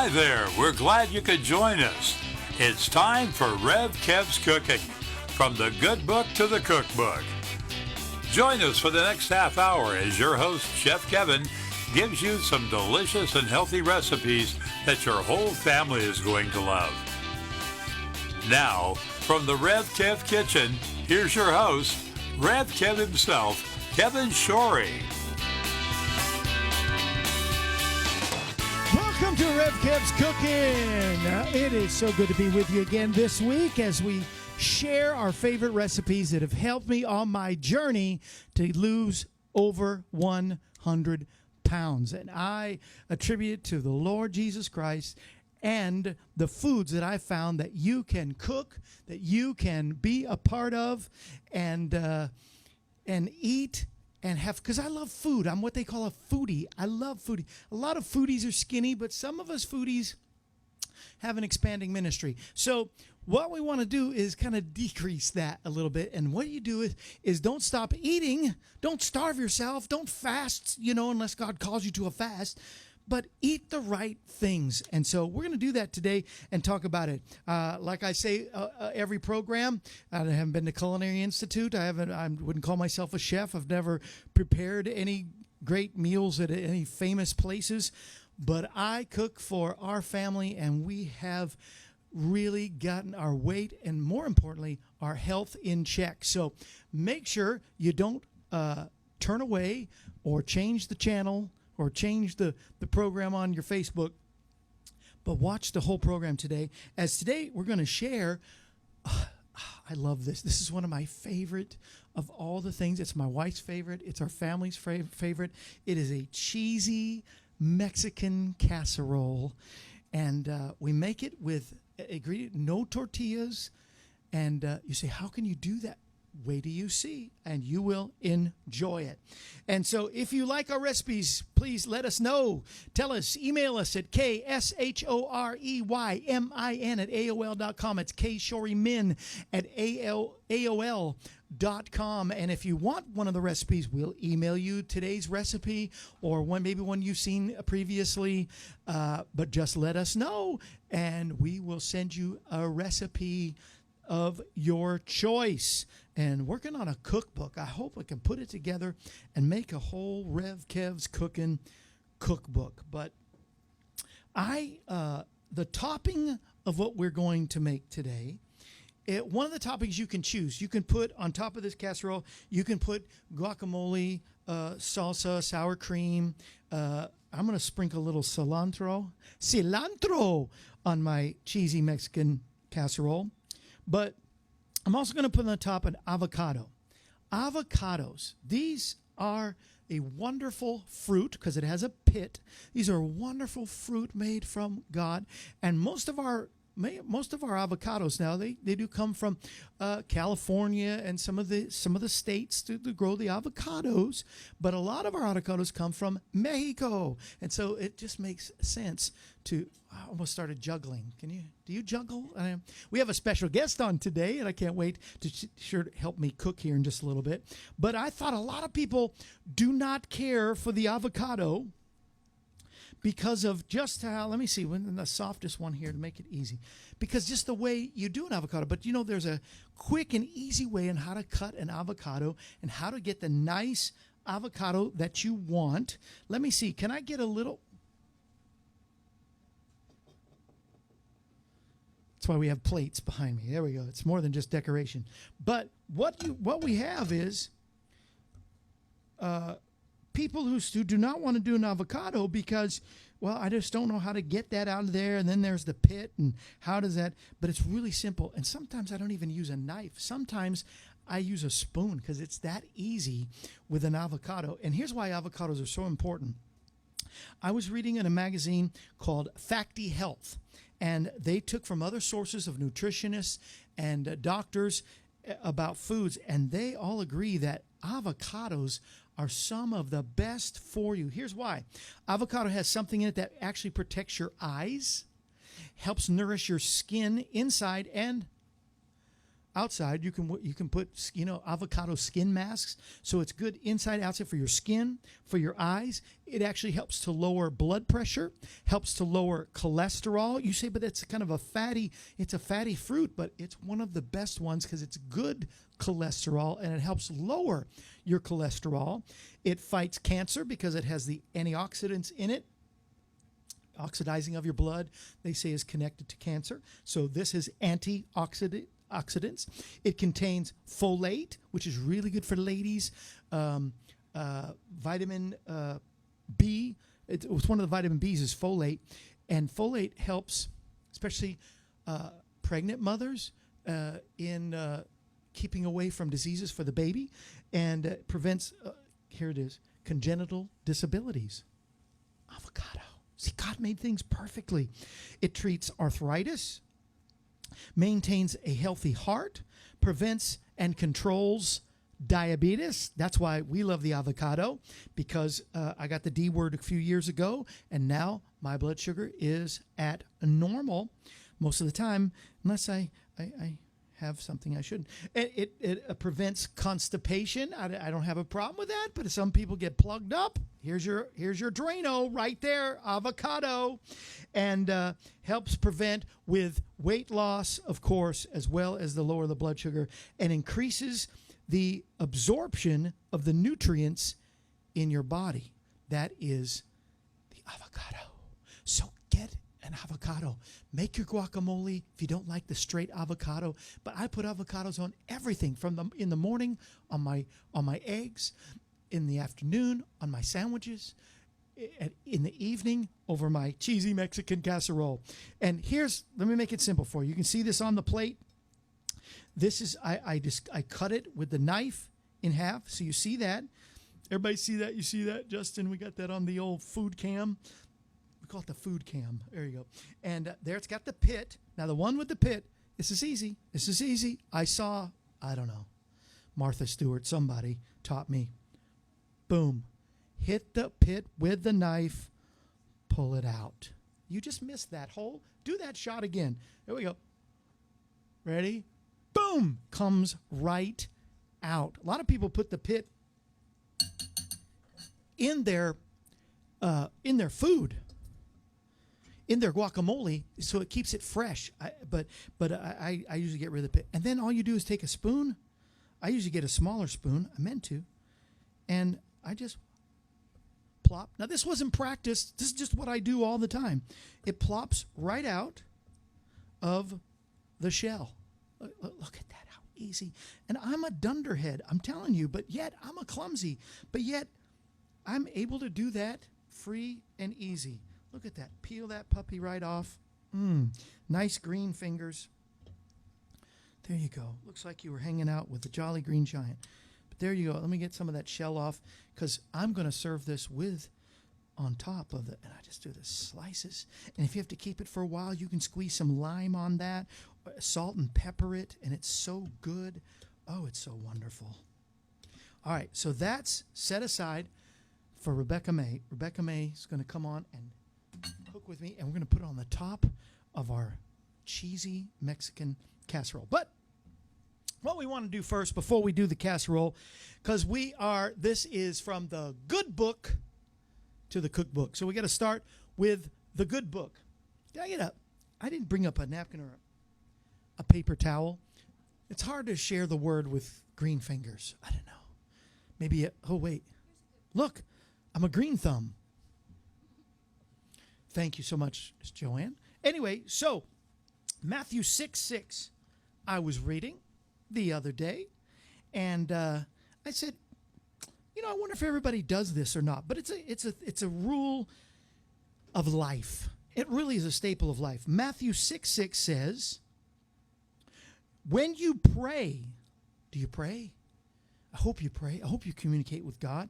Hi there, we're glad you could join us. It's time for KEV'S Cooking, from the good book to the cookbook. Join us for the next half hour as your host, Chef Kevin, gives you some delicious and healthy recipes that your whole family is going to love. Now, from the KEV Kitchen, here's your host, KEV himself, Kevin Shorey. Welcome to KEV'S Cooking. It is so good to be with you again this week as we share our favorite recipes that have helped me on my journey to lose over 100 pounds. And I attribute it to the Lord Jesus Christ and the foods that I found that you can cook, that you can be a part of, and eat and have, because I love food. I'm what they call a foodie. I love foodie. A lot of foodies are skinny, but some of us foodies have an expanding ministry. So what we want to do is kind of decrease that a little bit. And what you do is don't stop eating. Don't starve yourself. Don't fast, unless God calls you to a fast. But eat the right things. And so we're going to do that today and talk about it. Like I say, every program, I haven't been to Culinary Institute. I wouldn't call myself a chef. I've never prepared any great meals at any famous places. But I cook for our family, and we have really gotten our weight and, more importantly, our health in check. So make sure you don't turn away or change the channel or change the program on your Facebook, but watch the whole program today. As today we're going to share, I love this. This is one of my favorite of all the things. It's my wife's favorite. It's our family's favorite. It is a cheesy Mexican casserole, and we make it with ingredient no tortillas. And you say, how can you do that? Wait till you see, and you will enjoy it. And so if you like our recipes, please let us know. Tell us, email us at KSHOREYMIN@AOL.com. It's KShoreymin@AOL.com. And if you want one of the recipes, we'll email you today's recipe or maybe one you've seen previously. But just let us know, and we will send you a recipe of your choice. And working on a cookbook. I hope I can put it together and make a whole KEV'S Cooking cookbook. But the topping of what we're going to make today, one of the toppings you can choose. You can put on top of this casserole, you can put guacamole, salsa, sour cream. I'm going to sprinkle a little cilantro on my cheesy Mexican casserole. But I'm also going to put on the top an avocado. Avocados, these are a wonderful fruit because it has a pit. These are a wonderful fruit made from God. And most of our avocados now, they do come from California and some of the states to grow the avocados, but a lot of our avocados come from Mexico, and so it just makes sense to. I almost started juggling. Do you juggle? We have a special guest on today, and I can't wait to help me cook here in just a little bit. But I thought a lot of people do not care for the avocado because of just how, let me see, the softest one here to make it easy. Because just the way you do an avocado. But there's a quick and easy way on how to cut an avocado and how to get the nice avocado that you want. Let me see, can I get a little? That's why we have plates behind me. There we go. It's more than just decoration. But what we have is people who do not want to do an avocado because, I just don't know how to get that out of there. And then there's the pit, and how does that? But it's really simple. And sometimes I don't even use a knife. Sometimes I use a spoon because it's that easy with an avocado. And here's why avocados are so important. I was reading in a magazine called Facty Health, and they took from other sources of nutritionists and doctors about foods, and they all agree that avocados are some of the best for you. Here's why. Avocado has something in it that actually protects your eyes, helps nourish your skin inside, and outside. You can put avocado skin masks, so it's good inside outside for your skin, for your eyes. It actually helps to lower blood pressure, helps to lower cholesterol. You say, but it's kind of a fatty fruit, but it's one of the best ones because it's good cholesterol and it helps lower your cholesterol. It fights cancer because it has the antioxidants in it. Oxidizing of your blood, they say, is connected to cancer. So this is antioxidants. It contains folate, which is really good for ladies. Vitamin B. It's one of the vitamin B's is folate, and folate helps, especially pregnant mothers, in keeping away from diseases for the baby, and prevents. Here it is: congenital disabilities. Avocado. See, God made things perfectly. It treats arthritis, maintains a healthy heart, prevents and controls diabetes. That's why we love the avocado, because I got the D word a few years ago, and now my blood sugar is at normal most of the time, unless I have something I shouldn't. It prevents constipation. I don't have a problem with that, but if some people get plugged up, here's your Drano right there, avocado, and helps prevent with weight loss, of course, as well as the lower the blood sugar, and increases the absorption of the nutrients in your body. That is the avocado. So get an avocado. Make your guacamole if you don't like the straight avocado. But I put avocados on everything, in the morning on my eggs, in the afternoon on my sandwiches, in the evening over my cheesy Mexican casserole. And let me make it simple for you. You can see this on the plate. This is I cut it with the knife in half, so you see that. Everybody see that? You see that, Justin? We got that on the old food cam. We call it the food cam. There you go. And there it's got the pit. Now the one with the pit. This is easy. I saw, I don't know, Martha Stewart. Somebody taught me. Boom. Hit the pit with the knife. Pull it out. You just missed that hole. Do that shot again. There we go. Ready? Boom. Comes right out. A lot of people put the pit in their food, in their guacamole, so it keeps it fresh. But I usually get rid of the pit. And then all you do is take a spoon. I usually get a smaller spoon. I meant to. And I just plop. Now, this wasn't practice. This is just what I do all the time. It plops right out of the shell. Look at that, how easy. And I'm a dunderhead, I'm telling you, but yet I'm a clumsy. But yet I'm able to do that free and easy. Look at that. Peel that puppy right off. Nice green fingers. There you go. Looks like you were hanging out with the Jolly Green Giant. But there you go. Let me get some of that shell off, because I'm going to serve this on top of it. And I just do the slices. And if you have to keep it for a while, you can squeeze some lime on that, salt and pepper it, and it's so good. Oh, it's so wonderful. All right, so that's set aside for Rebecca May. Rebecca May is going to come on and cook with me, and we're going to put it on the top of our cheesy Mexican casserole. But what we want to do first, before we do the casserole, because this is from the good book to the cookbook. So we got to start with the good book. Did I get up? I didn't bring up a napkin or a paper towel. It's hard to share the word with green fingers. I don't know. Maybe, oh wait. Look, I'm a green thumb. Thank you so much, Joanne. Anyway, so Matthew 6:6, I was reading the other day, and I said, I wonder if everybody does this or not. But it's a rule of life. It really is a staple of life. Matthew 6:6 says, when you pray, do you pray? I hope you pray. I hope you communicate with God.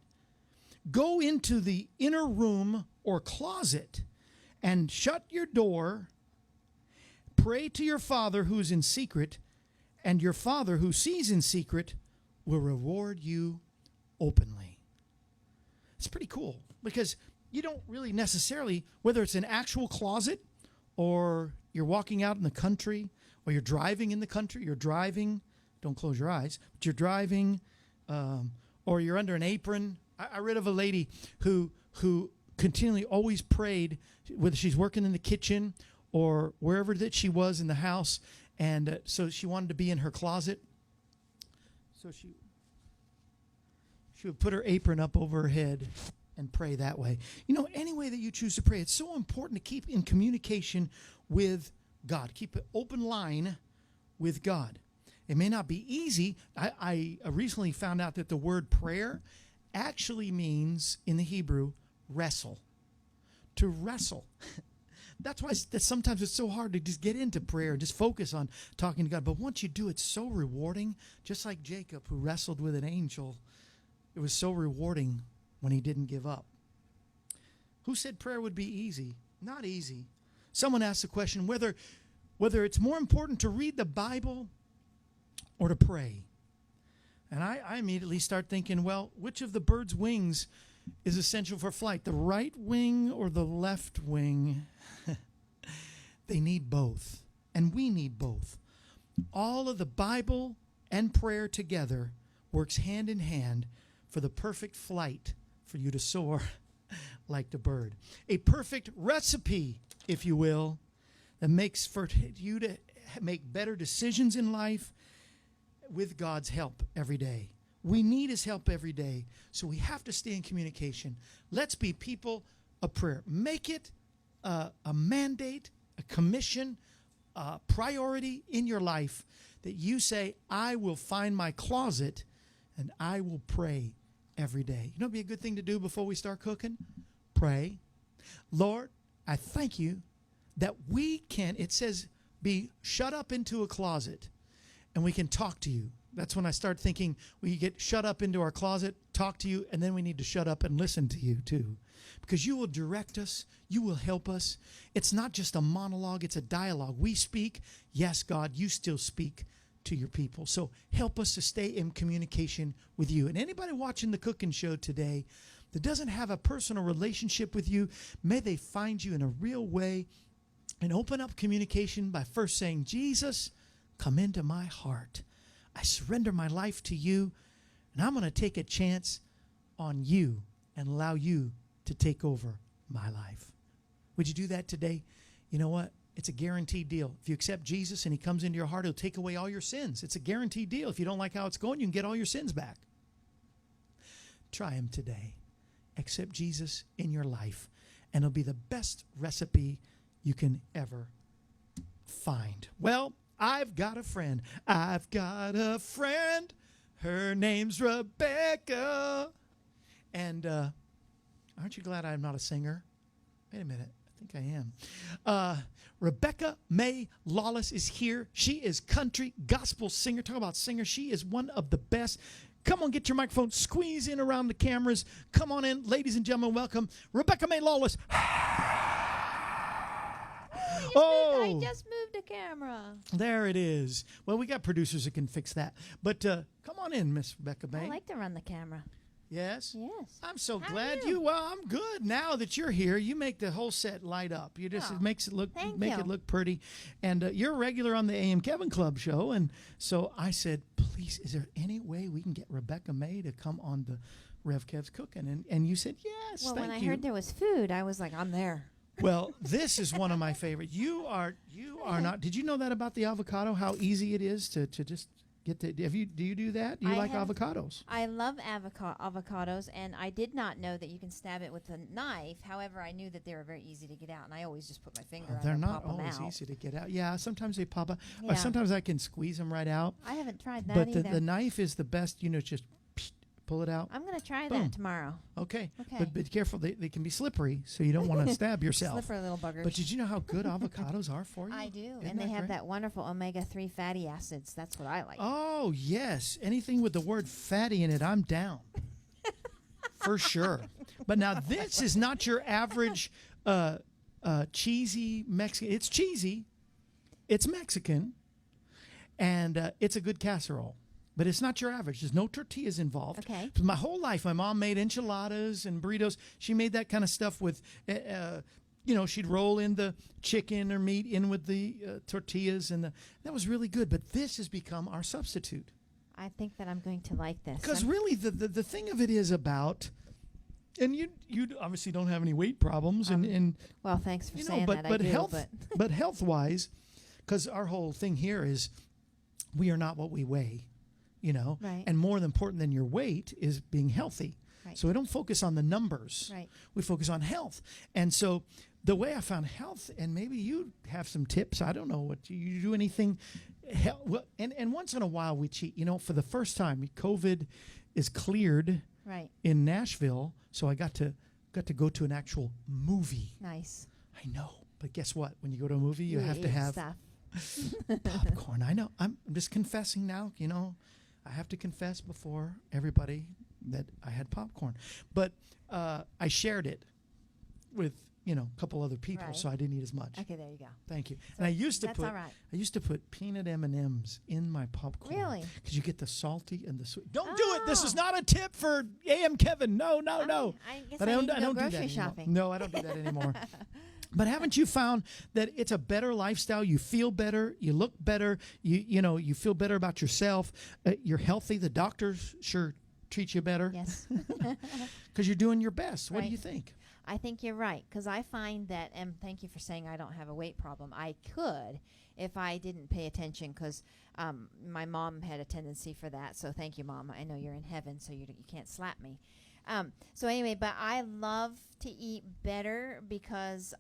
Go into the inner room or closet and shut your door. Pray to your Father who's in secret, and your Father who sees in secret will reward you openly. It's pretty cool, because you don't really necessarily, whether it's an actual closet or you're walking out in the country or you're driving in the country, you're driving don't close your eyes, but you're driving, or you're under an apron. I read of a lady who continually always prayed, whether she's working in the kitchen or wherever that she was in the house, and so she wanted to be in her closet. So she would put her apron up over her head and pray that way. You know, any way that you choose to pray, it's so important to keep in communication with God. Keep an open line with God. It may not be easy. I recently found out that the word prayer actually means, in the Hebrew, wrestle. To wrestle. That's why sometimes it's so hard to just get into prayer and just focus on talking to God. But once you do, it's so rewarding. Just like Jacob, who wrestled with an angel. It was so rewarding when he didn't give up. Who said prayer would be easy? Not easy. Someone asked the question whether it's more important to read the Bible or to pray. And I immediately start thinking, well, which of the bird's wings is essential for flight? The right wing or the left wing? They need both. And we need both. All of the Bible and prayer together works hand in hand for the perfect flight for you to soar like the bird. A perfect recipe, if you will, that makes for you to make better decisions in life with God's help every day. We need his help every day, so we have to stay in communication. Let's be people of prayer. Make it a mandate, a commission, a priority in your life that you say, I will find my closet and I will pray every day. You know what would be a good thing to do before we start cooking? Pray. Lord, I thank you that we can, it says, be shut up into a closet and we can talk to you. That's when I start thinking we get shut up into our closet, talk to you, and then we need to shut up and listen to you too. Because you will direct us. You will help us. It's not just a monologue. It's a dialogue. We speak. Yes, God, you still speak to your people. So help us to stay in communication with you. And anybody watching the cooking show today that doesn't have a personal relationship with you, may they find you in a real way and open up communication by first saying, Jesus, come into my heart. I surrender my life to you, and I'm going to take a chance on you and allow you to take over my life. Would you do that today? You know what? It's a guaranteed deal. If you accept Jesus and he comes into your heart, he'll take away all your sins. It's a guaranteed deal. If you don't like how it's going, you can get all your sins back. Try him today. Accept Jesus in your life, and it'll be the best recipe you can ever find. Well, I've got a friend. I've got a friend. Her name's Rebecca. And aren't you glad I'm not a singer? Wait a minute. I think I am. Rebecca May Lawless is here. She is country gospel singer. Talk about singer. She is one of the best. Come on, get your microphone. Squeeze in around the cameras. Come on in. Ladies and gentlemen, welcome Rebecca May Lawless. I just moved the camera. There it is. Well, we got producers that can fix that. But come on in, Miss Rebecca May. I like to run the camera. Yes? Yes. I'm so How glad are you? Well, I'm good. Now that you're here, you make the whole set light up. You just, Oh, it makes it look, make you. it look pretty. And you're a regular on the AM Kevin Club show. And so I said, please, is there any way we can get Rebecca May to come on the Rev KEV'S Cooking? And you said, yes, Well, thank when I you. heard there was food, I was like, I'm there. Well, this is one of my favorite. You are not. Did you know that about the avocado? How easy it is to just get the. Do you do that? Do you like avocados? I love avocados, and I did not know that you can stab it with a knife. However, I knew that they were very easy to get out, and I always just put my finger on They're and not pop them always out. easy to get out. Yeah, sometimes they pop out. Yeah. Or sometimes I can squeeze them right out. I haven't tried that But either. the knife is the best. You know, just pull it out. I'm going to try Boom. that tomorrow. Okay. Okay. But be careful. They can be slippery, so you don't want to stab yourself. Slippery little buggers. But did you know how good avocados are for you? I do. Isn't And they have great? that wonderful omega-3 fatty acids. That's what I like. Oh, yes. Anything with the word fatty in it, I'm down. For sure. But now this is not your average cheesy Mexican. It's cheesy. It's Mexican. And it's a good casserole. But it's not your average. There's no tortillas involved. Okay. My whole life, my mom made enchiladas and burritos. She made that kind of stuff with, she'd roll in the chicken or meat in with the tortillas, and that was really good. But this has become our substitute. I think that I'm going to like this. Because really, the thing of it is about, and you obviously don't have any weight problems, and well, thanks for saying but, that. But I do, health, but health-wise, because our whole thing here is we are not what we weigh, Right. and more important than your weight is being healthy. Right. So we don't focus on the numbers. Right. We focus on health. And so the way I found health, and maybe you have some tips. I don't know what you do anything. And once in a while we cheat. For the first time, COVID is cleared Right. in Nashville, so I got to go to an actual movie. Nice. I know, but guess what? When you go to a movie, you have to eat have stuff. popcorn. I know. I'm just confessing now. I have to confess before everybody that I had popcorn, but I shared it with a couple other people, Right. so I didn't eat as much. Okay, there you go. Thank you. And I used to That's put all right. I used to put peanut M&Ms in my popcorn. Really? Because you get the salty and the sweet. Don't do it. This is Oh. not a tip for AM Kevin. No. I guess But I need to I go don't do grocery that anymore. shopping. No, I don't do that anymore. But haven't you found that it's a better lifestyle? You feel better, you look better, you feel better about yourself. You're healthy. The doctors sure treat you better Yes. because you're doing your best. What do Right. you think? I think you're right, because I find that, and thank you for saying I don't have a weight problem. I could if I didn't pay attention, because my mom had a tendency for that. So thank you, Mom. I know you're in heaven, so you can't slap me. So anyway, but I love to eat better because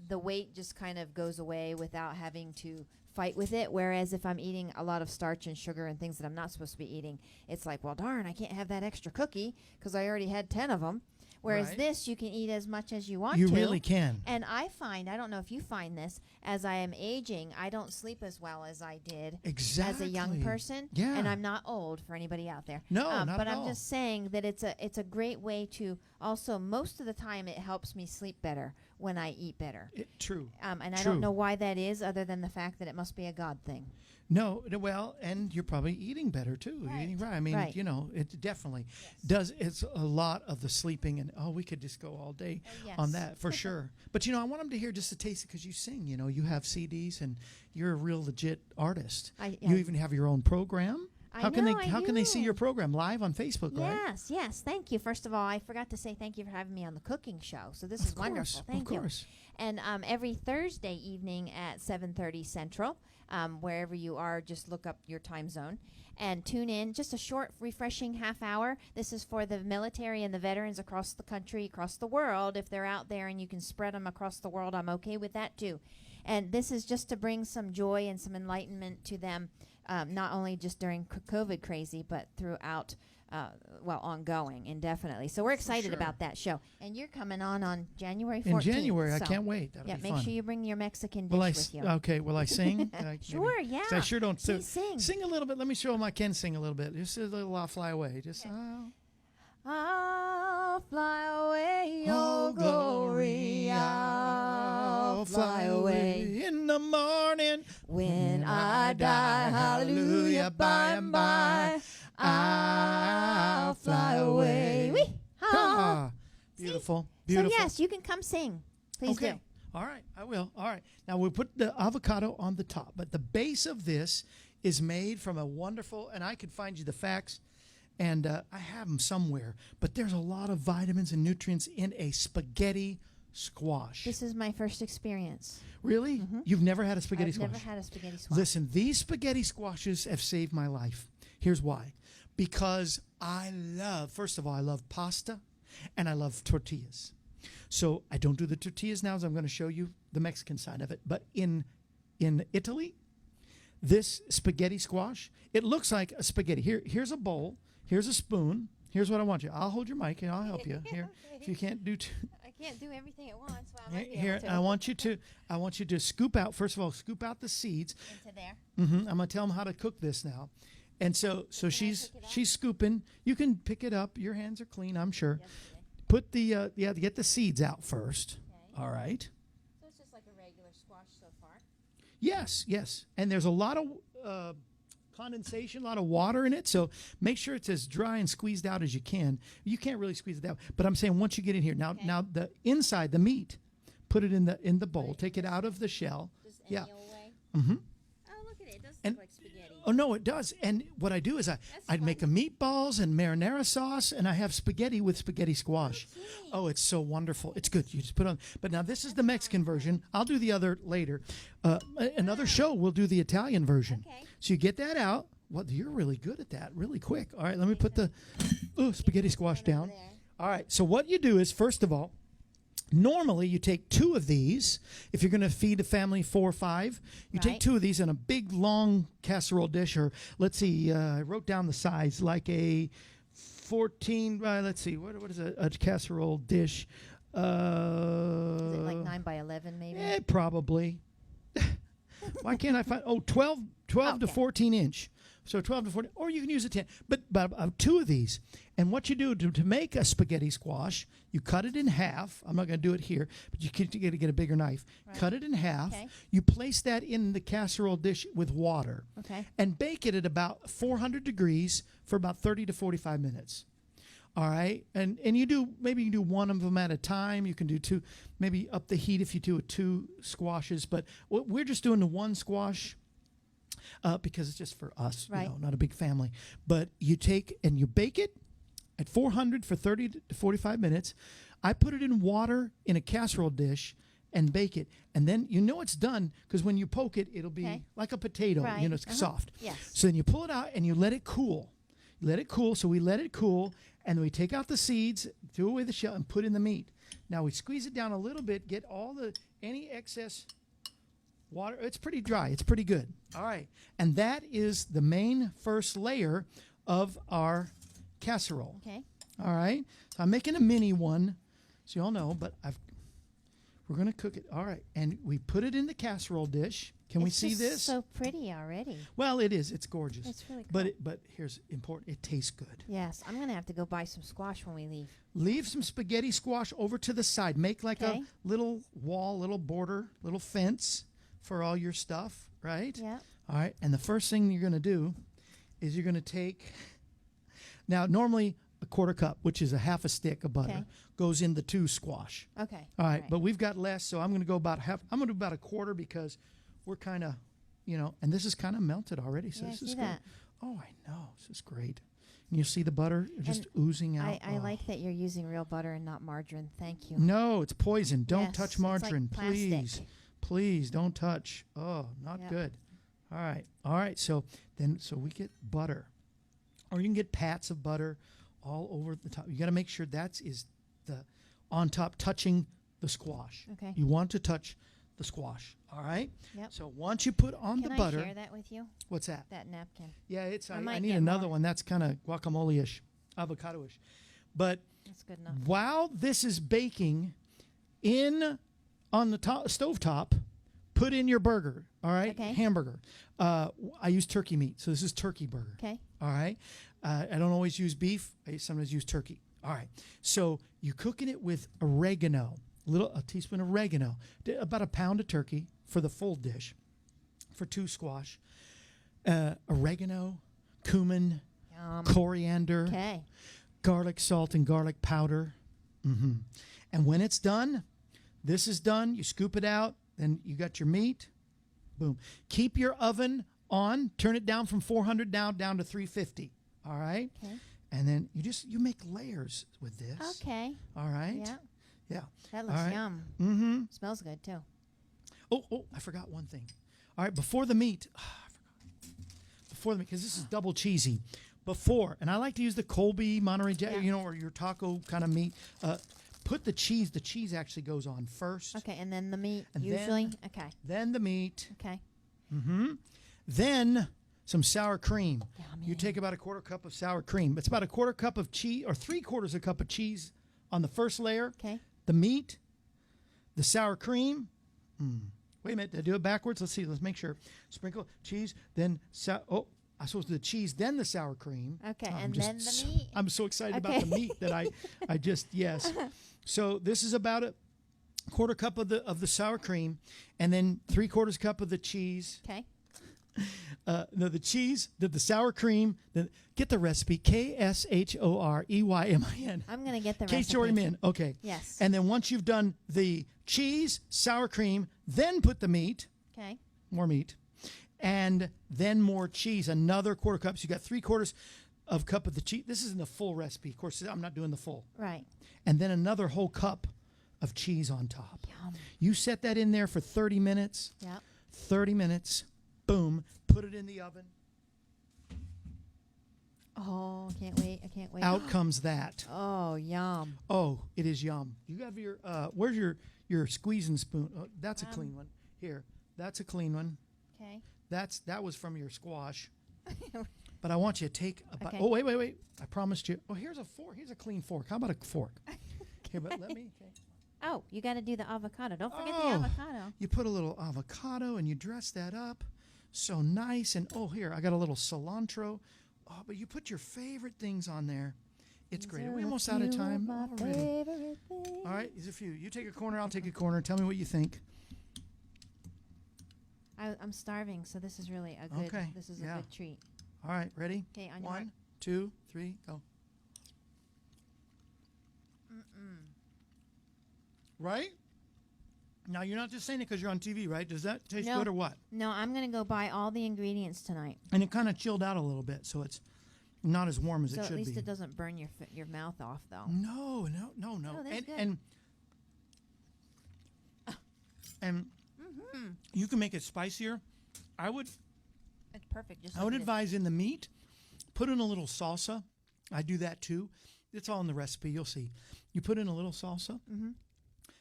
the weight just kind of goes away without having to fight with it. Whereas if I'm eating a lot of starch and sugar and things that I'm not supposed to be eating, it's like, well, darn, I can't have that extra cookie because I already had 10 of them. Whereas Right. this, you can eat as much as you want You to. really can. And I don't know if you find this, as I am aging, I don't sleep as well as I did Exactly. as a young person. Yeah. And I'm not old for anybody out there. No, not but at I'm all. just saying that it's a great way to also, most of the time, it helps me sleep better when I eat better. True. And I True. don't know why that is, other than the fact that it must be a God thing. No, well, and you're probably eating better too. You're Right. eating right. I mean, Right. it definitely does. It's a lot of the sleeping, and we could just go all day on Yes. that for sure. But I want them to hear just a taste because you sing. You have CDs, and you're a real legit artist. You even have your own program. I How can know, they? I How can they see do. your program live on Facebook? Right? Yes. Thank you. First of all, I forgot to say thank you for having me on the cooking show. So this is wonderful. Thank Of you. course. And every Thursday evening at 7:30 Central, wherever you are, just look up your time zone and tune in. Just a short, refreshing half hour. This is for the military and the veterans across the country, across the world. If they're out there and you can spread them across the world, I'm okay with that too. And this is just to bring some joy and some enlightenment to them, not only just during COVID crazy, but throughout, ongoing, indefinitely. So we're excited sure. about that show. And you're coming on January 14th. In January, I so can't wait. That'll yeah, be make fun. sure you bring your Mexican dish Will I? with you. Okay. Will I sing? Sure, yeah. 'Cause I sure don't. Please sing. Sing a little bit. Let me show them I can sing a little bit. Just a little "I'll Fly Away." Just I'll fly away, oh oh glory, I'll fly away. in the morning When I die, hallelujah, by and by, I'll fly away. Whee! Ah, beautiful, beautiful. So yes, you can come sing. Please Okay. do. All right, I will. All right. Now we'll put the avocado on the top, but the base of this is made from a wonderful, and I could find you the facts, and I have them somewhere, but there's a lot of vitamins and nutrients in a spaghetti squash. This is my first experience. Really? You've never had a spaghetti I've squash? never had a spaghetti squash. Listen, these spaghetti squashes have saved my life. Here's why. Because first of all, I love pasta and I love tortillas. So I don't do the tortillas now, as I'm going to show you the Mexican side of it. But in Italy, this spaghetti squash, it looks like a spaghetti. Here's a bowl. Here's a spoon. Here's what I want you. I'll hold your mic and I'll help you. Here, if you can't do I can't do everything at once. Well, I might be here, able to. I want you to scoop out. First of all, scoop out the seeds. Into there. I'm gonna tell them how to cook this now, and so she's pick it up? she's scooping. You can pick it up. Your hands are clean, I'm sure. Yesterday. Put the get the seeds out first. Okay. All right. So it's just like a regular squash so far. Yes, and there's a lot of condensation, a lot of water in it. So make sure it's as dry and squeezed out as you can. You can't really squeeze it out, but I'm saying once you get in here now, Okay. now the inside, the meat, put it in the bowl. Take it out of the shell. Just any Yeah. old way? Mm-hmm. Oh, look at it. It does And- look like spaghetti. Oh, no, it does. And what I do is I'd make a meatballs and marinara sauce, and I have spaghetti with spaghetti squash. Oh, it's so wonderful. It's good. You just put on. But now this is the Mexican version. I'll do the other later. Another show, we'll do the Italian version. Okay. So you get that out. Well, you're really good at that, really quick. All right, let me put the spaghetti squash down. there. All right, so what you do is, first of all, normally you take 2 of these. If you're going to feed a family 4 or 5, you take Right. 2 of these in a big, long casserole dish, or let's see, I wrote down the size, like a 14, let's see, what is a casserole dish? Is it like 9 by 11 maybe? Probably. Why can't I find? 12 to Okay. 14 inch. So 12 to 14, or you can use a 10. But 2 of these. And what you do to make a spaghetti squash, you cut it in half. I'm not going to do it here, but you got to get a bigger knife. Right. Cut it in half. Okay. You place that in the casserole dish with water. Okay. And bake it at about 400 degrees for about 30 to 45 minutes. All right, and you do one of them at a time. You can do 2, maybe up the heat if you do 2 squashes. But we're just doing the 1 squash because it's just for us, Right. not a big family. But you take and you bake it at 400 for 30 to 45 minutes. I put it in water in a casserole dish and bake it, and then it's done because when you poke it, it'll be Okay. like a potato. Right. It's soft. Yes. So then you pull it out and you let it cool. So we let it cool, and then we take out the seeds, throw away the shell, and put in the meat. Now we squeeze it down a little bit, get any excess water. It's pretty dry. It's pretty good. All right. And that is the main first layer of our casserole. Okay. All right. So I'm making a mini one, so you all know, but we're going to cook it. All right. And we put it in the casserole dish. Can we It's see just this? so pretty already. Well, it is. It's gorgeous. It's really cool. But here's important. It tastes good. Yes, I'm going to have to go buy some squash when we leave. Leave some spaghetti squash over to the side. Make like Okay. a little wall, little border, little fence for all your stuff, right? Yeah. All right. And the first thing you're going to do is you're going to take, now normally a 1/4 cup, which is a half a stick of butter, Okay. goes in the 2 squash. Okay. All right. But we've got less, so I'm going to go about half. I'm going to do about a 1/4 because we're kind of, and this is kind of melted already. So Yeah, I this is see good. that. Oh, I know. This is great. And you see the butter just oozing out. I Oh. like that you're using real butter and not margarine. Thank you. No, it's poison. Don't Yes, touch it's like margarine, please. plastic. Please don't touch. Oh, not Yep. good. All right. So we get butter, or you can get pats of butter all over the top. You got to make sure is the on top touching the squash. Okay. You want to touch the squash. All right. Yep. So once you put on Can the I butter, share that with you? what's that? That napkin. Yeah, I I might need get another more. one. That's kind of guacamole-ish, avocado-ish. But That's good enough. while this is baking on the stovetop, put in your burger, all right? Okay. Hamburger. I use turkey meat, so this is turkey burger. Okay. All right? I don't always use beef. I sometimes use turkey. All right. So you're cooking it with oregano, a teaspoon of oregano, about a pound of turkey for the full dish, for 2 squash. Oregano, cumin, Yum. coriander, Okay. garlic salt, and garlic powder. And when it's done, this is done, you scoop it out, then you got your meat. Boom. Keep your oven on. Turn it down from 400 down to 350. All right? Okay. And then you make layers with this. Okay. All right? Yeah. Yeah. That looks All right. yum. Mm-hmm. Smells good too. Oh, I forgot one thing. All right, before the meat, because this is double cheesy. And I like to use the Colby, Monterey Jack, Yeah. or your taco kind of meat. Put the cheese. The cheese actually goes on first. Okay, and then the meat And usually. then- Okay. Then the meat. Okay. Then some sour cream. Yummy. You take about a 1/4 cup of sour cream. It's about a 1/4 cup of cheese, or 3/4 a cup of cheese on the first layer. Okay. The meat, the sour cream. Wait a minute. Did I do it backwards? Let's see. Let's make sure. Sprinkle cheese, then I supposed to do the cheese, then the sour cream. Okay, I'm and just then the so- meat. I'm so excited about Okay. the meat that I just yes. So this is about a 1/4 cup of the sour cream, and then 3/4 cup of the cheese. Okay. No, the cheese, the sour cream. Get the recipe. KSHOREYMIN. I'm going to get the K recipe. Shorey Min. Okay. Yes. And then once you've done the cheese, sour cream, then put the meat. Okay. More meat. And then more cheese. Another quarter cup. So you got 3/4 of cup of the cheese. This isn't the full recipe. Of course, I'm not doing the full. Right. And then another whole cup of cheese on top. Yum. You set that in there for 30 minutes. Yep. 30 minutes. Boom. Put it in the oven. Oh, can't wait. I can't wait. Out comes that. Oh, yum. Oh, it is yum. You have your, where's your squeezing spoon? Oh, that's a clean one. Here. That's a clean one. Okay. That was from your squash. But I want you to take a bite. Okay. Oh, wait. I promised you. Oh, here's a fork. Here's a clean fork. How about a fork? Here, but let me. Okay. Oh, you got to do the avocado. Don't forget the Oh. avocado. You put a little avocado and you dress that up. So nice. And oh, here, I got a little cilantro. Oh, but you put your favorite things on there. It's great. Are we almost out of time already? All right, there's a few. You take a corner, I'll take a corner. Tell me what you think. I'm starving, so this is really a good. Okay, This is a yeah. good treat. All right, ready? Okay, on your mark. 1, 2, 3, go. Right? Now, you're not just saying it because you're on TV, right? Does that taste No. good or what? No, I'm gonna go buy all the ingredients tonight, And it kind of chilled out a little bit, so it's not as warm as so it at should least be. it doesn't burn your mouth off, though. No. Oh, that's good. And you can make it spicier. It's perfect. Just I would like it is. advise in the meat, put in a little salsa. I do that too. It's all in the recipe. You'll see. You put in a little salsa,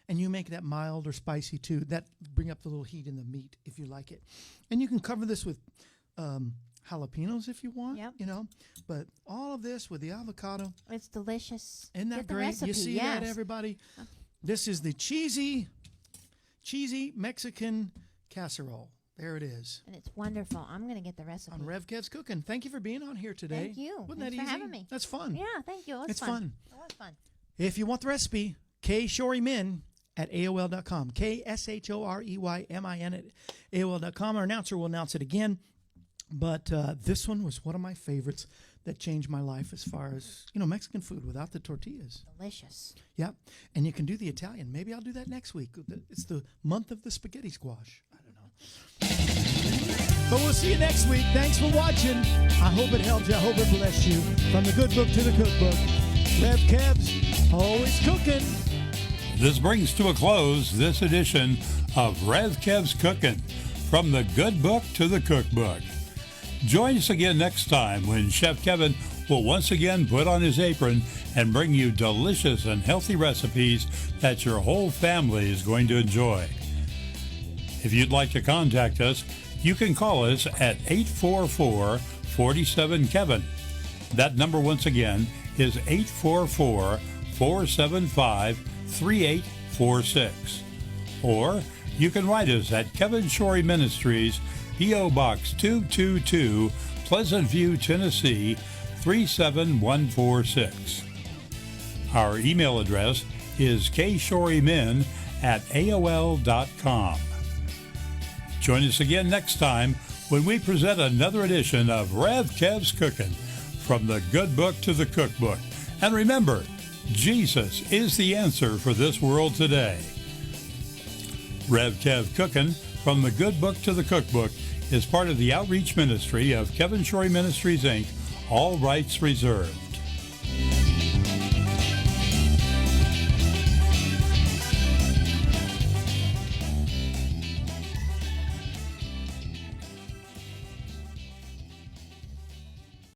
and you make that mild or spicy too. That bring up the little heat in the meat if you like it. And you can cover this with jalapenos if you want. Yep. You know, but all of this with the avocado. It's delicious. Isn't that Get the great? recipe, You see yes. that, everybody? This is the cheesy Mexican casserole. There it is. And it's wonderful. I'm gonna get the recipe. On Rev KEV'S Cooking. Thank you for being on here today. Thank you. Wasn't Thanks that for easy? having me. That's fun. Yeah, thank you. It was It's fun. It was fun. If you want the recipe, KShoreymin at AOL.com. KSHOREYMIN at AOL.com. Our announcer will announce it again. But this one was one of my favorites that changed my life as far as, Mexican food without the tortillas. Delicious. Yeah. And you can do the Italian. Maybe I'll do that next week. It's the month of the spaghetti squash. I don't know. But we'll see you next week. Thanks for watching. I hope it helped you. I hope it blessed you. From the good book to the cookbook. Rev KEV'S, always cooking. This brings to a close this edition of Rev KEV'S Cooking, from the good book to the cookbook. Join us again next time when Chef Kevin will once again put on his apron and bring you delicious and healthy recipes that your whole family is going to enjoy. If you'd like to contact us, you can call us at 844-47-KEVIN. That number once again is 844-475-3846. Or you can write us at Kevin Shorey Ministries, P.O. Box 222, Pleasant View, Tennessee 37146. Our email address is kshorymin@aol.com. Join us again next time when we present another edition of Rev KEV'S Cooking, from the good book to the cookbook. And remember, Jesus is the answer for this world today. Rev KEV Cooking, from the good book to the cookbook, is part of the outreach ministry of Kevin Shorey Ministries, Inc., all rights reserved.